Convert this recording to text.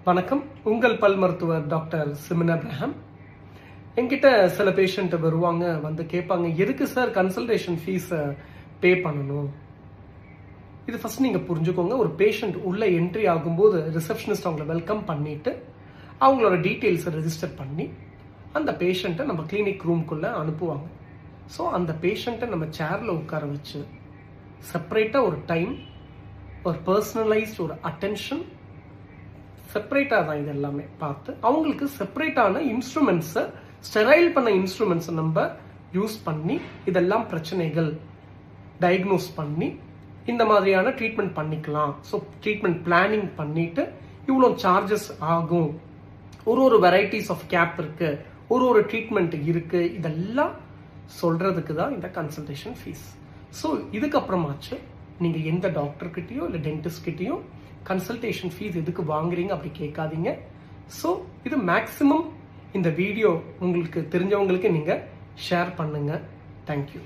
வணக்கம். உங்கள் பல் மருத்துவர் டாக்டர் சிமின் அப்ரஹாம். என்கிட்ட சில பேஷண்ட் வருவாங்க, வந்து கேட்பாங்க, எதுக்கு சார் கன்சல்டேஷன் ஃபீஸ் பே பண்ணணும்? இது ஃபர்ஸ்ட் நீங்க புரிஞ்சுக்கோங்க. ஒரு பேஷண்ட் உள்ள என்ட்ரி ஆகும்போது ரிசப்ஷனிஸ்ட் அவங்களை வெல்கம் பண்ணிட்டு அவங்களோட டீட்டெயில்ஸை ரெஜிஸ்டர் பண்ணி அந்த பேஷண்ட்டை நம்ம கிளினிக் ரூம்குள்ள அனுப்புவாங்க. ஸோ அந்த பேஷண்ட்டை நம்ம சேர்ல உட்கார வச்சு செப்பரேட்டாக ஒரு டைம், ஒரு பர்சனலைஸ்ட் ஒரு அட்டென்ஷன், செப்பரேட்டாக தான் இது எல்லாமே பார்த்து அவங்களுக்கு செப்பரேட்டான இன்ஸ்ட்ருமெண்ட்ஸை, ஸ்டெரைல் பண்ண இன்ஸ்ட்ருமெண்ட்ஸை நம்ம யூஸ் பண்ணி இதெல்லாம் பிரச்சனைகள் டயக்னோஸ் பண்ணி இந்த மாதிரியான ட்ரீட்மெண்ட் பண்ணிக்கலாம். ஸோ ட்ரீட்மெண்ட் பிளானிங் பண்ணிட்டு இவ்வளோ சார்ஜஸ் ஆகும், ஒரு வெரைட்டிஸ் ஆஃப் கேப் இருக்கு, ஒரு ட்ரீட்மெண்ட் இருக்கு, இதெல்லாம் சொல்றதுக்கு தான் இந்த கன்சல்டேஷன் ஃபீஸ். ஸோ இதுக்கப்புறமாச்சு நீங்கள் எந்த டாக்டர்கிட்டயோ இல்லை டென்டிஸ்ட் கிட்டயோ கன்சல்டேஷன் ஃபீஸ் எதுக்கு வாங்குறீங்க அப்படி கேட்காதீங்க. ஸோ இது மேக்ஸிமம் இந்த வீடியோ உங்களுக்கு தெரிஞ்சவங்களுக்கு நீங்கள் ஷேர் பண்ணுங்க. தேங்க்யூ.